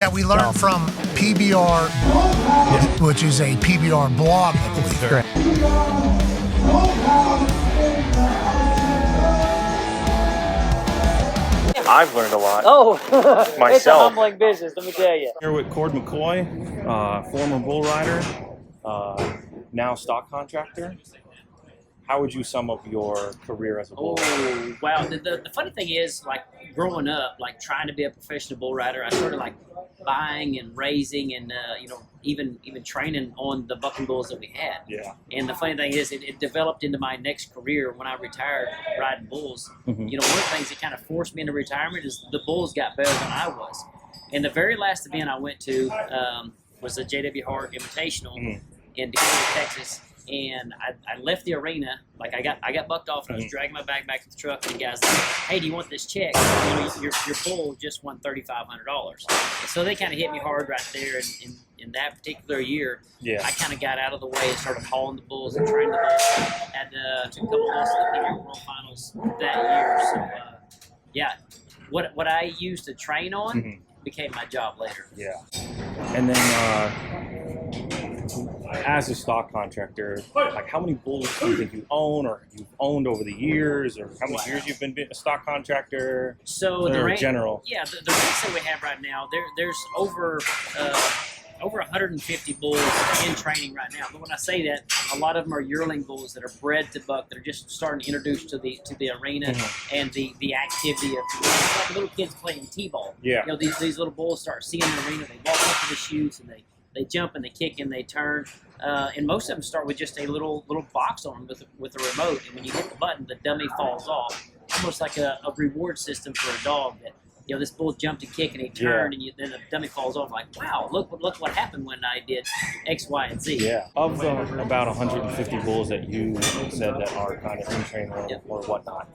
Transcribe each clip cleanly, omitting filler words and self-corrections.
Yeah, we learned from PBR, which is a PBR blog, I believe. Correct. I've learned a lot. Oh, myself. It's a humbling business, let me tell you. Here with Cord McCoy, former bull rider, now stock contractor. How would you sum up your career as a bull rider? Oh, wow. The funny thing is, like, growing up, like, trying to be a professional bull rider, I started, like, buying and raising and, even training on the bucking bulls that we had. Yeah. And the funny thing is, it developed into my next career when I retired riding bulls. Mm-hmm. You know, one of the things that kind of forced me into retirement is the bulls got better than I was. And the very last event I went to was the J.W. Hart Invitational in Dakota, Texas. And I left the arena, like I got bucked off, and I was dragging my bag back to the truck, and the guy's like, "Hey, do you want this check? You know, your bull just won $3,500." So they kind of hit me hard right there, and in that particular year, I kind of got out of the way and started hauling the bulls and training the bulls. Had took a couple of to the PBR World Finals that year. So yeah, what I used to train on became my job later. Yeah. And then as a stock contractor, like how many bulls do you think you own, or you've owned over the years, or how many years you've been a stock contractor? So the range, general. Yeah, the range that we have right now, there's over 150 bulls in training right now. But when I say that, a lot of them are yearling bulls that are bred to buck, that are just starting to introduce to the arena and the activity of like little kids playing t-ball. Yeah. You know, these little bulls start seeing the arena, they walk up to the chutes and they jump and they kick and they turn, and most of them start with just a little box on them with a remote. And when you hit the button, the dummy falls off, almost like a reward system for a dog. That, you know, this bull jumped and kicked and he turned, and then the dummy falls off. Like, wow, look what happened when I did X, Y, and Z. Yeah. Of the about 150 bulls that you said that are kind of in training or whatnot.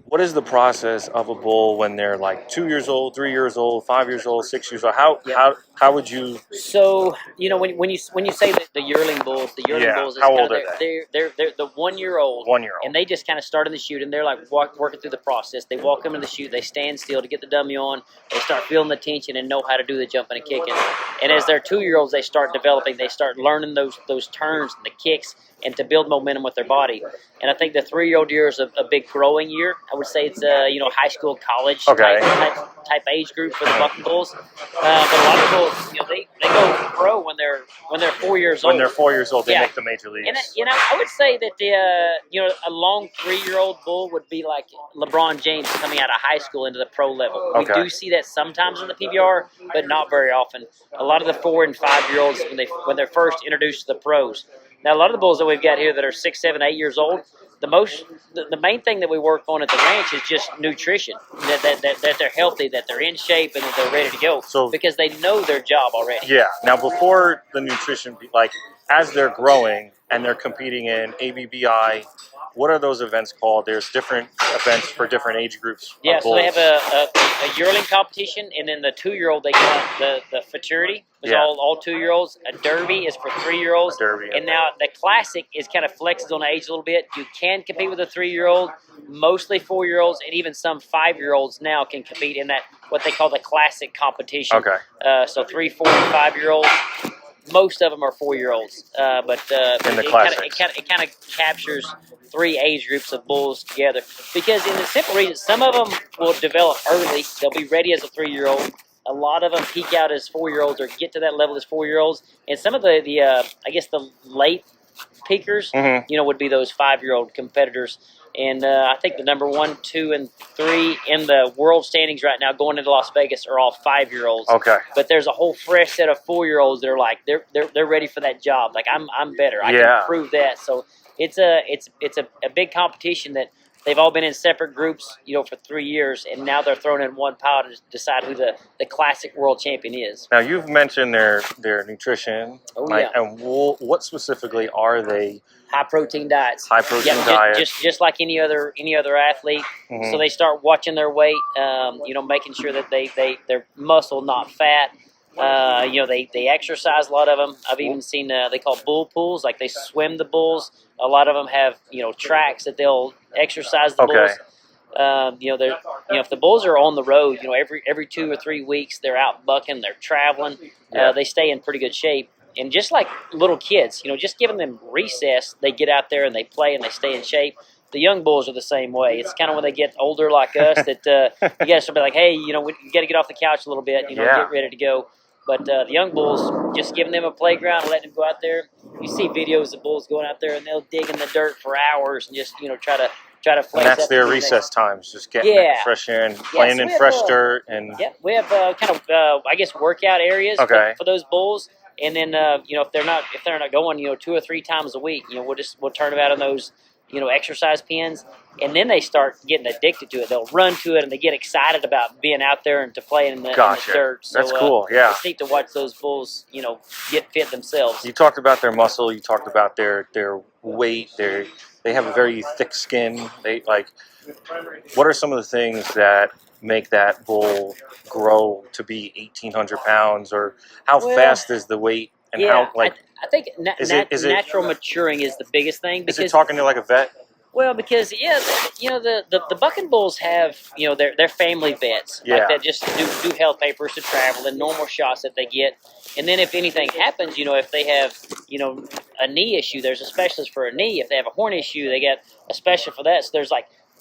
What is the process of a bull when they're like 2 years old, 3 years old, 5 years old, 6 years old? How would you? So you know when you say that the yearling bulls, is how old are they? They're the 1 year old. 1 year old. And they just kind of start in the chute, and they're like working through the process. They walk them in the chute, they stand still to get the dummy on. They start feeling the tension and know how to do the jumping and kicking. And as they're 2 year olds, they start developing. They start learning those turns and the kicks, and to build momentum with their body. And I think the 3 year old year is a big growing year. I would say it's high school, college type age group for the bucking bulls. But a lot of bulls, they go pro when they're 4 years old. When they're 4 years old, they make the major leagues. And I would say that a long 3 year old bull would be like LeBron James coming out of high school into the pro level. We do see that sometimes in the PBR, but not very often. A lot of the 4 and 5 year olds when they're first introduced to the pros. Now, a lot of the bulls that we've got here that are 6, 7, 8 years old, the main thing that we work on at the ranch is just nutrition, that they're healthy, that they're in shape, and that they're ready to go. So, because they know their job already. Yeah. Now, before the nutrition, like as they're growing and they're competing in ABBI, what are those events called? There's different events for different age groups. Yeah, so they have a yearling competition, and then the 2 year old they call it the futurity. It's all 2 year olds. A derby is for 3 year olds. And now the classic is kind of flexes on age a little bit. You can compete with a 3 year old, mostly 4 year olds, and even some 5 year olds now can compete in that what they call the classic competition. Okay. So 3, 4, and 5 year olds. Most of them are 4 year olds, but it kind of captures 3 age groups of bulls together. Because in the simple reason, some of them will develop early; they'll be ready as a 3 year old. A lot of them peak out as 4 year olds or get to that level as 4 year olds, and some of the late peakers, would be those 5 year old competitors. And I think the number 1, 2, and 3 in the world standings right now going into Las Vegas are all 5 year olds. Okay. But there's a whole fresh set of 4 year olds that are like they're ready for that job. Like I'm better. I can prove that. So it's a big competition that they've all been in separate groups, for 3 years, and now they're thrown in one pile to decide who the classic world champion is. Now you've mentioned their nutrition. And what specifically are they? High protein diets. High protein diets. Just like any other athlete. So they start watching their weight, making sure that they're muscle, not fat. They exercise, a lot of them. I've even seen they call bull pools, like they swim the bulls. A lot of them have tracks that they'll exercise the bulls. if the bulls are on the road, every 2 or 3 weeks they're out bucking, they're traveling, they stay in pretty good shape. And just like little kids, just giving them recess, they get out there and they play and they stay in shape. The young bulls are the same way. It's kind of when they get older like us that you got to be like, hey, you got to get off the couch a little bit, get ready to go. But the young bulls, just giving them a playground and letting them go out there. You see videos of bulls going out there and they'll dig in the dirt for hours and just try to flex and that's up their recess times, just getting fresh air and playing in fresh dirt. And we have kind of I guess workout areas for those bulls. And then if they're not going 2 or 3 times a week, we'll turn them out in those exercise pens, and then they start getting addicted to it. They'll run to it and they get excited about being out there and to play in the dirt. So, that's cool. Yeah, it's neat to watch those bulls get fit themselves. You talked about their muscle. You talked about their weight. They have a very thick skin. What are some of the things that make that bull grow to be 1,800 pounds, or how fast is the weight, and how I think natural maturing is the biggest thing. Is it talking to like a vet? Well, because the bucking bulls have their family vets that just do health papers to travel and normal shots that they get, and then if anything happens, if they have a knee issue, there's a specialist for a knee. If they have a horn issue, they get a specialist for that. So there's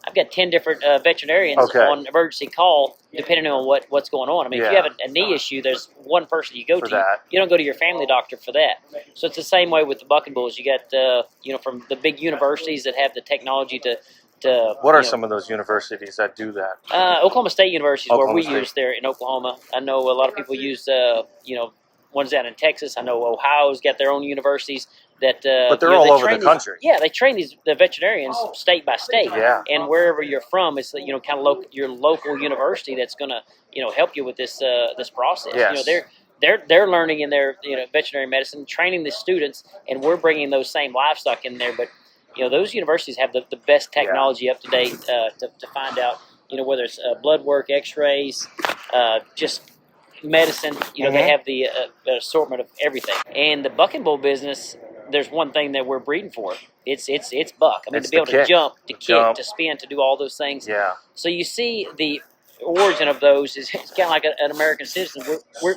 I've got 10 different veterinarians on emergency call, depending on what's going on. I mean, if you have a knee issue, there's one person you go to. You don't go to your family doctor for that. So it's the same way with the bucking bulls. You got from the big universities that have the technology to. What are some of those universities that do that? Oklahoma State University is where we use there in Oklahoma. I know a lot of people use ones down in Texas. I know Ohio's got their own universities. But they're all over the country. Yeah, they train the veterinarians state by state. Yeah. And wherever you're from, it's kind of your local university that's going to help you with this process. Yes. They're learning in their veterinary medicine, training the students, and we're bringing those same livestock in there. But those universities have the best technology up to date to find out whether it's blood work, X-rays, just medicine. They have the assortment of everything. And the bucking bull business, there's one thing that we're breeding for. It's buck. I mean, to be able to jump, to kick, to spin, to do all those things. Yeah. So you see the origin of those is it's kind of like an American citizen.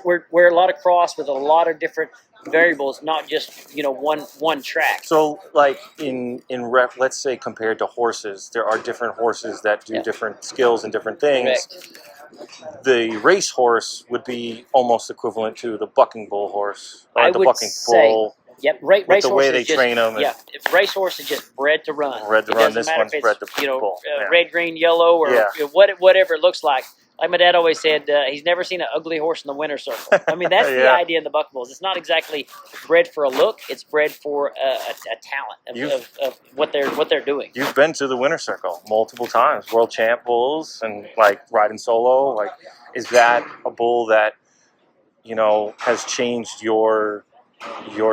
We're a lot of cross with a lot of different variables, not just one track. So let's say compared to horses, there are different horses that do different skills and different things. Correct. The race horse would be almost equivalent to the bucking bull horse, or the bucking bull. Yep, race the way they train them. Yeah, race horse is just bred to run. Bred to run. This one's bred to bull. Red, green, yellow, or whatever it looks like. Like my dad always said, he's never seen an ugly horse in the winner's circle. I mean, that's the idea in the buck bulls. It's not exactly bred for a look; it's bred for a talent of what they're doing. You've been to the winner's circle multiple times, world champ bulls, and Ridin Solo. Is that a bull that has changed your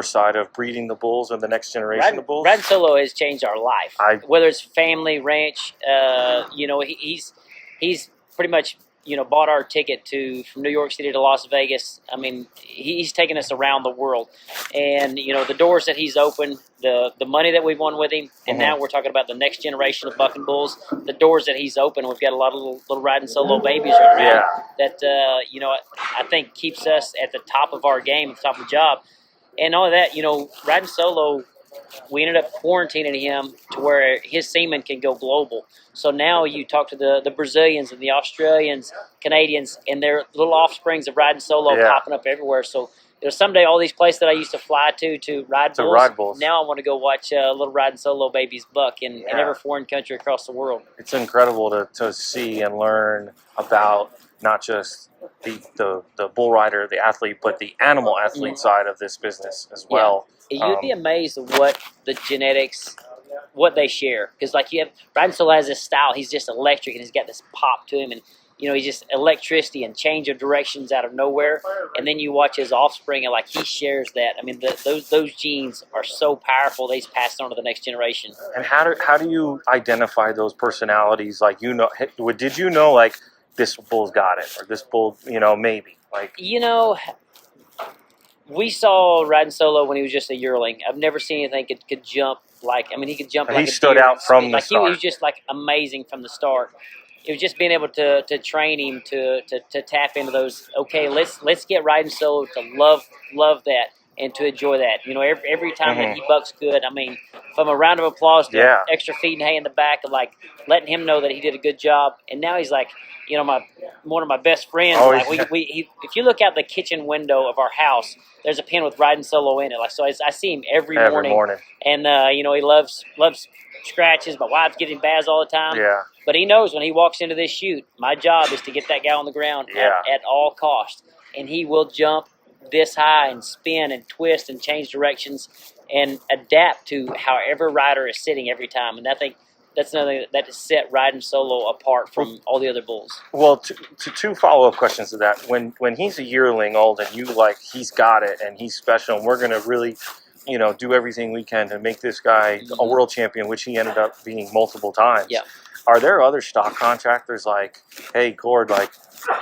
side of breeding the bulls and the next generation of bulls? Ridin Solo has changed our life. Whether it's family, ranch, he's pretty much bought our ticket from New York City to Las Vegas. I mean, he's taken us around the world, and the doors that he's opened, the money that we've won with him, and now we're talking about the next generation of bucking bulls. The doors that he's opened, we've got a lot of little Ridin Solo babies right now that I think keeps us at the top of our game, at the top of the job. And all of that, Ridin Solo, we ended up quarantining him to where his semen can go global. So now you talk to the Brazilians and the Australians, Canadians, and their little offsprings of Ridin Solo popping up everywhere. So someday all these places that I used to fly to ride bulls, now I want to go watch little Ridin Solo babies buck in every foreign country across the world. It's incredible to see and learn about not just the bull rider, the athlete, but the animal athlete side of this business as well. You'd be amazed at what the genetics, what they share. Because Ridin Solo has this style. He's just electric, and he's got this pop to him, and he's just electricity and change of directions out of nowhere. And then you watch his offspring, and he shares that. I mean, those genes are so powerful. They's passed on to the next generation. And how do you identify those personalities? Did you know this bull's got it, or this bull, maybe we saw Ridin Solo when he was just a yearling. I've never seen anything could jump like. I mean, he could jump. He Like a stood deer. out from the Like start. he was just like amazing from the start. It was just being able to train him to tap into those. Okay, let's get Ridin Solo to love that and to enjoy that. You know, every time that he bucks good. I mean, from a round of applause to extra feet and hay in the back of like letting him know that he did a good job. And now he's like, you know, one of my best friends. Oh, like yeah. if you look out the kitchen window of our house, there's a pen with Ridin Solo in it. Like so, I see him every morning. And you know, he loves scratches. My wife's getting baths all the time. Yeah. But he knows when he walks into this chute, my job is to get that guy on the ground at all costs. And he will jump this high and spin and twist and change directions and adapt to however rider is sitting every time. And I think that's another thing that has set Ridin Solo apart from all the other bulls. Well, to two follow-up questions to that. When he's a yearling old and you like he's got it and he's special and we're going to really, you know, do everything we can to make this guy a world champion, which he ended up being multiple times. Yeah. Are there other stock contractors like, hey, Cord, like,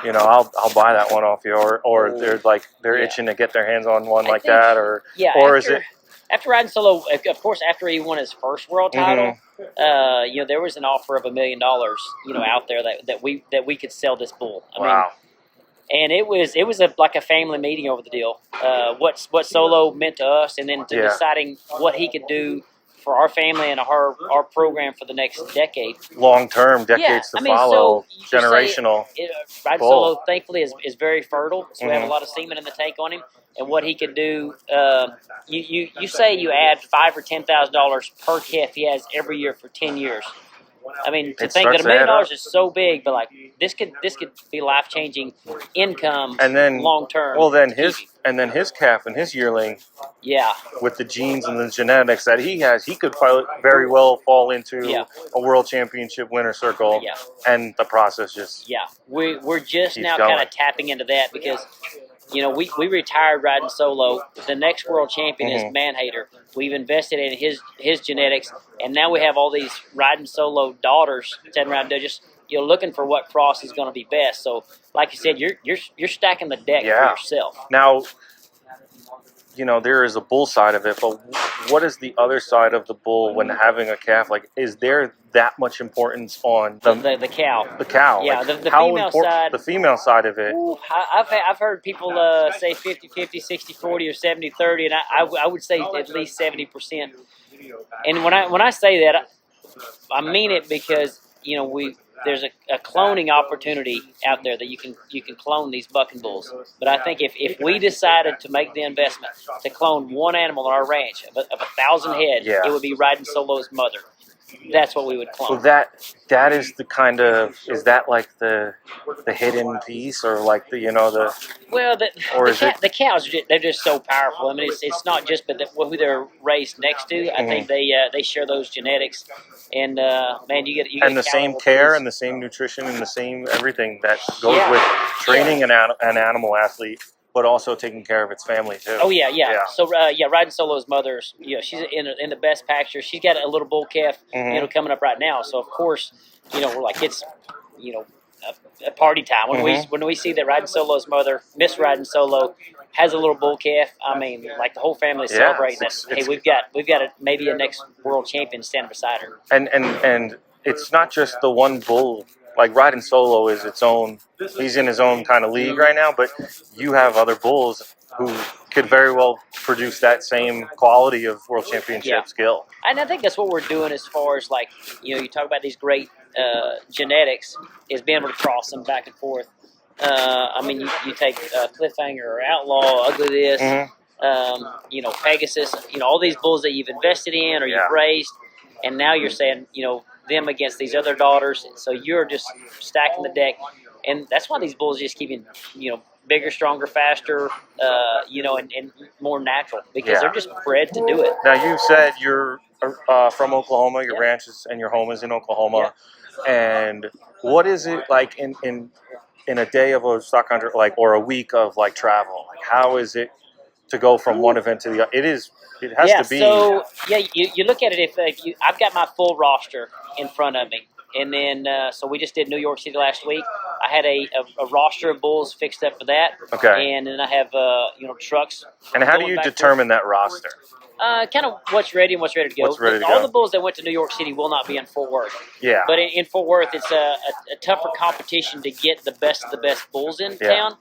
you know, I'll buy that one off you, or they're itching to get their hands on one like that, or is it after Ridin Solo? Of course, after he won his first world title, you know, there was an offer of $1 million, you know, out there that we could sell this bull. I mean, and it was like a family meeting over the deal. What Solo meant to us, and then to deciding what he could do for our family and our program for the next decade. Long-term, decades to follow, so generational. Ridin Solo, thankfully, is very fertile, so we have a lot of semen in the tank on him. And what he could do, you say you add $5,000 or $10,000 per calf he has every year for 10 years. I mean, to think that $1 million is so big, but like this could be life-changing income and then long term. Well, then his calf and his yearling, with the genes and the genetics that he has, he could very well fall into a world championship winner circle. And the process just we're just now kind of tapping into that because. You know, we retired Ridin Solo. The next world champion is Manhater. We've invested in his genetics, and now we have all these Ridin Solo daughters sitting around there just looking for what cross is going to be best. So, like you said, you're stacking the deck for yourself. Now, you know, there is a bull side of it, but what is the other side of the bull when having a calf? Like, is there that much importance on the cow? The cow. Yeah, like, the how female important, side. The female side of it. I've heard people say 50-50, 60-40, or 70-30, and I would say at least 70%. And when I say that, I mean it because, you know, there's a cloning opportunity out there that you can clone these bucking bulls. But I think if we decided to make the investment to clone one animal on our ranch of 1,000 head, it would be Ridin Solo's mother. That's what we would clone. So that is the kind of, is that like the hidden piece, or like the the cows, they're just so powerful. I mean, it's not just but who they're raised next to. I think they share those genetics, and man, you get and the same care and the same nutrition and the same everything that goes with training an animal athlete, but also taking care of its family too. Oh yeah. So Ridin Solo's mother's, she's in the best pasture. She's got a little bull calf, coming up right now. So of course, we're like it's, a party time when we see that Ridin Solo's mother, Miss Ridin Solo, has a little bull calf. I mean, like the whole family is celebrating that. Hey, we've got maybe a next world champion standing beside her. And it's not just the one bull. Like Ridin Solo is its own. He's in his own kind of league right now, but you have other bulls who could very well produce that same quality of world championship skill. And I think that's what we're doing as far as like, you talk about these great genetics, is being able to cross them back and forth. I mean, you take Cliffhanger or Outlaw, Ugly This, Pegasus, all these bulls that you've invested in or you've raised, and now you're saying, them against these other daughters, so you're just stacking the deck, and that's why these bulls just keep bigger, stronger, faster, and more natural because they're just bred to do it. Now you said you're from Oklahoma, your ranch is, and your home is in Oklahoma, and what is it like in a day of a stock hunter, like, or a week of like travel? Like, how is it to go from one event to the other? It has to be. So you look at it. If I've got my full roster in front of me, And then so we just did New York City last week. I had a roster of bulls fixed up for that. Okay. And then I have trucks. And how do you determine that roster? Kind of what's ready and what's ready to go. What's ready to All go. the bulls that went to New York City will not be in Fort Worth. Yeah. But in Fort Worth, it's a tougher competition to get the best of the best bulls in town.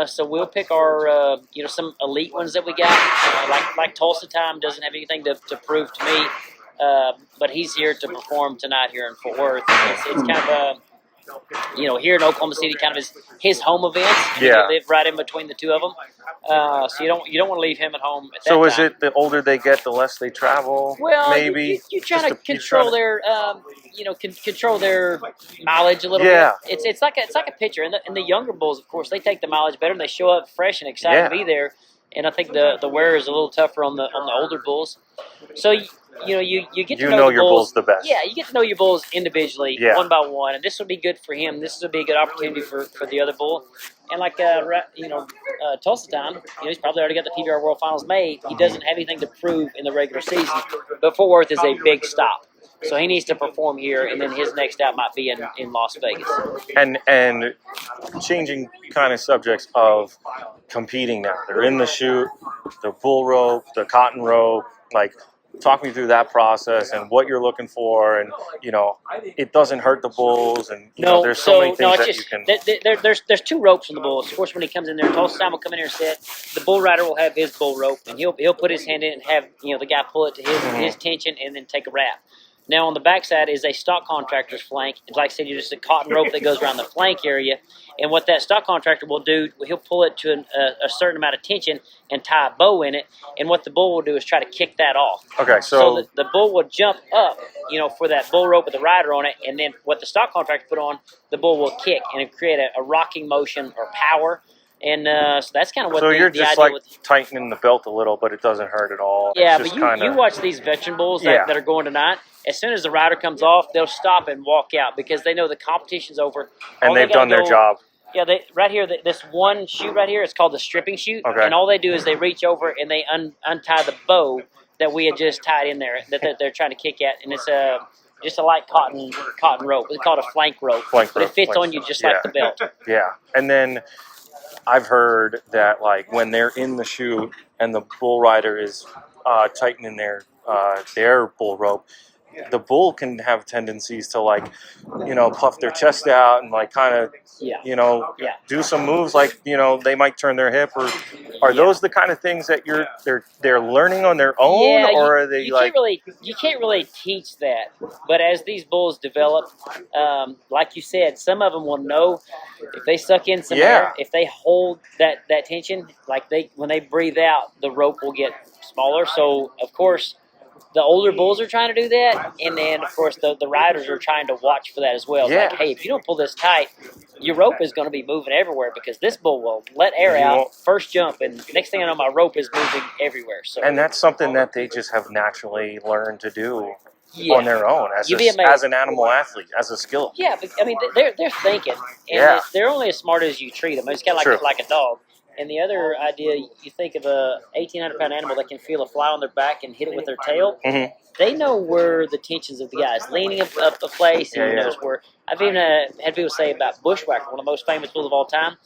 So we'll pick our, some elite ones that we got. Like Tulsa Time doesn't have anything to prove to me, but he's here to perform tonight here in Fort Worth. It's kind of a, here in Oklahoma City, kind of his home events. Yeah. They live right in between the two of them. So you don't want to leave him at home at that So is time. it the older they get, the less they travel? Well, maybe you try to control their, control their mileage a little Yeah. bit. It's like a pitcher, and the younger bulls, of course, they take the mileage better, and they show up fresh and excited to be there. And I think the wear is a little tougher on the older bulls. So you get to know the your bulls the best. Yeah, you get to know your bulls individually, Yeah. one by one, and this will be good for him. This will be a good opportunity for the other bull. And like Tulsa Time, he's probably already got the PBR World Finals made. He doesn't have anything to prove in the regular season, but Fort Worth is a big stop. So he needs to perform here, and then his next out might be in Las Vegas. And changing kind of subjects of competing now. They're in the chute, the bull rope, the cotton rope. Like, talk me through that process and what you're looking for. And, it doesn't hurt the bulls. And, there's so many things that you can... There's two ropes on the bulls. Of course, when he comes in there, Tulsa Time will come in here and sit. The bull rider will have his bull rope, and he'll put his hand in and have, the guy pull it to his tension and then take a wrap. Now, on the backside is a stock contractor's flank. Like I said, just a cotton rope that goes around the flank area. And what that stock contractor will do, he'll pull it to a certain amount of tension and tie a bow in it. And what the bull will do is try to kick that off. Okay, so the bull will jump up, for that bull rope with the rider on it. And then what the stock contractor put on, the bull will kick and it'll create a rocking motion or power. And so that's kind of what so you're just idea like tightening the belt a little, but it doesn't hurt at all. Yeah, it's but just you watch these veteran bulls that are going tonight. As soon as the rider comes off, they'll stop and walk out because they know the competition's over. And they've done their job. Yeah, right here, this one chute right here is called the stripping chute. Okay. And all they do is they reach over and they untie the bow that we had just tied in there that they're trying to kick at. And it's just a light cotton rope. It's called a flank rope. But it fits on you just like the belt. Yeah. And then I've heard that, like, when they're in the chute and the bull rider is tightening their bull rope, the bull can have tendencies to, like, puff their chest out and, like, kind of, do some moves, like, they might turn their hip. Or are those the kind of things that they're learning on their own, or are they you can't really teach that. But as these bulls develop, like you said, some of them will know if they suck in some air, if they hold that tension, like when they breathe out, the rope will get smaller. So of course, the older bulls are trying to do that, and then, of course, the riders are trying to watch for that as well. Yeah. Like, hey, if you don't pull this tight, your rope is going to be moving everywhere because this bull will let air out, first jump, and next thing I know, my rope is moving everywhere. So, and that's something that they just have naturally learned to do on their own as an animal athlete, as a skill. Yeah, but, I mean, they're thinking, and they're only as smart as you treat them. It's kind of like a dog. And the other idea, you think of a 1,800-pound animal that can feel a fly on their back and hit it with their tail. Mm-hmm. They know where the tensions of the guy is leaning up a place. He knows where. I've even had people say about Bushwhacker, one of the most famous bulls of all time.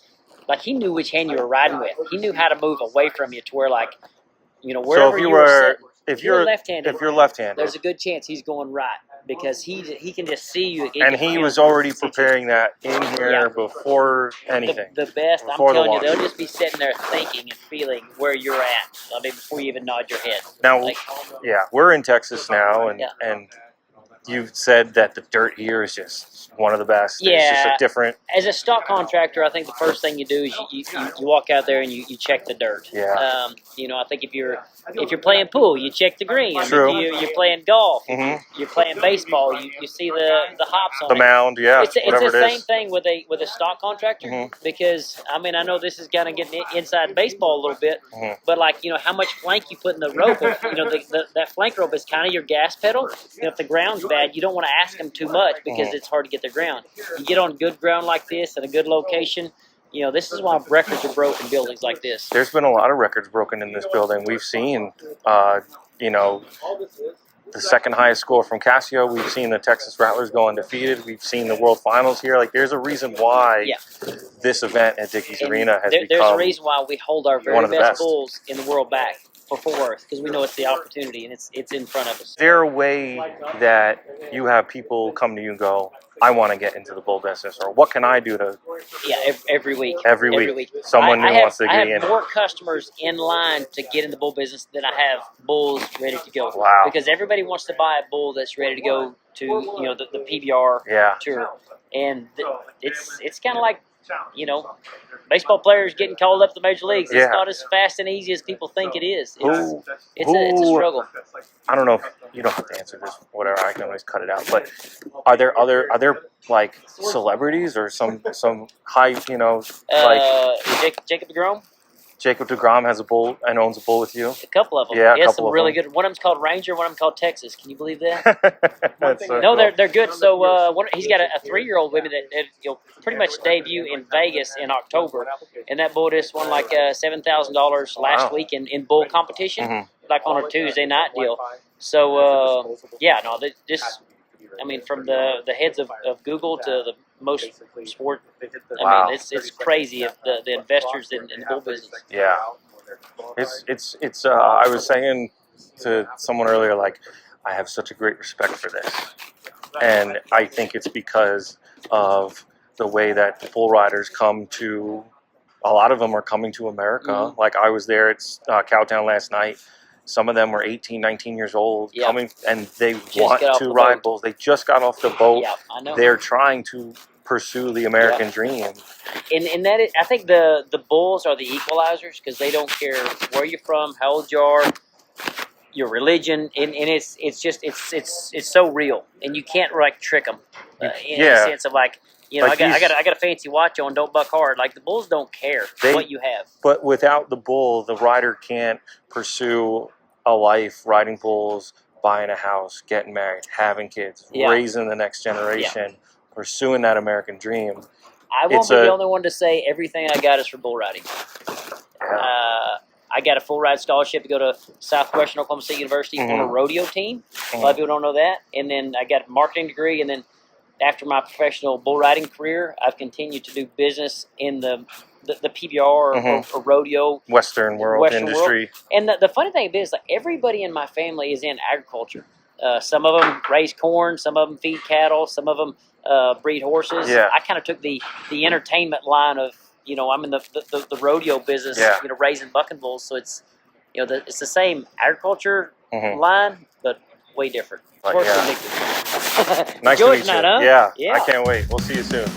Like, he knew which hand you were riding with. He knew how to move away from you to where, like, wherever you were sitting. If you're left-handed, there's a good chance he's going right because he can just see you. And he was already preparing that in here before anything. The best, I'm telling you, they'll just be sitting there thinking and feeling where you're at. I mean, before you even nod your head. Now, we're in Texas now, and you've said that the dirt here is just one of the best. Yeah. It's just a different... As a stock contractor, I think the first thing you do is you walk out there and you check the dirt. Yeah. I think if you're playing pool, you check the green. True. You're playing golf. Mm-hmm. You're playing baseball. You see the hops on the mound. Yeah. It's the same thing with a stock contractor because I know this is kind of getting inside baseball a little bit, but how much flank you put in the rope. That flank rope is kind of your gas pedal. If the ground's bad, you don't want to ask them too much because it's hard to get the ground. You get on good ground like this at a good location. This is why records are broken in buildings like this. There's been a lot of records broken in this building. We've seen, the second highest score from Casio. We've seen the Texas Rattlers go undefeated. We've seen the World Finals here. Like, there's a reason why this event at Dickies Arena has become there's a reason why we hold our very one of the best bulls in the world back for Fort Worth, because we know it's the opportunity and it's in front of us. Is there a way that you have people come to you and go, I want to get into the bull business, or what can I do to? Yeah, every week. Every week. Someone new wants to get in. I have more customers in line to get in the bull business than I have bulls ready to go. Wow. Because everybody wants to buy a bull that's ready to go to the PBR tour, and it's kind of like baseball players getting called up to the major leagues. It's not as fast and easy as people think it is. It's a struggle. I don't know if you don't have to answer this, whatever. I can always cut it out. But are there like celebrities or some high like Jacob DeGrom? Jacob DeGrom has a bull and owns a bull with you. A couple of them. Yeah, he has some really good. One of them's called Ranger. One of them called Texas. Can you believe that? So no, cool. they're good. So he's got a 3-year-old with him that pretty much debut in Vegas in October, and that bull just won like $7,000 last week in bull competition, like on a Tuesday night deal. So from the heads of Google to the most sport. I mean, it's crazy of the investors in the bull business. Yeah, it's. I was saying to someone earlier, like, I have such a great respect for this, and I think it's because of the way that the bull riders come to. A lot of them are coming to America. Like, I was there at Cowtown last night. Some of them were 18, 19 years old coming, and they want to ride bulls. They just got off the boat. Yeah, I know. They're trying to pursue the American dream. And that is, I think the bulls are the equalizers, because they don't care where you're from, how old you are, your religion, and it's so real, and you can't like trick them in the sense of like. I got a fancy watch on. Don't buck hard. Like, the bulls don't care what you have. But without the bull, the rider can't pursue a life riding bulls, buying a house, getting married, having kids, raising the next generation, pursuing that American dream. I won't be the only one to say everything I got is for bull riding. I got a full ride scholarship to go to Southwestern Oklahoma State University on a rodeo team. A lot of people don't know that. And then I got a marketing degree, and then after my professional bull riding career, I've continued to do business in the PBR or rodeo Western world industry. And the funny thing is, like, everybody in my family is in agriculture. Some of them raise corn, some of them feed cattle, some of them breed horses. Yeah. I kind of took the entertainment line of, I'm in the rodeo business, raising bucking bulls. So it's, it's the same agriculture line, but way different. Nice to meet you. George, huh? Yeah, I can't wait. We'll see you soon.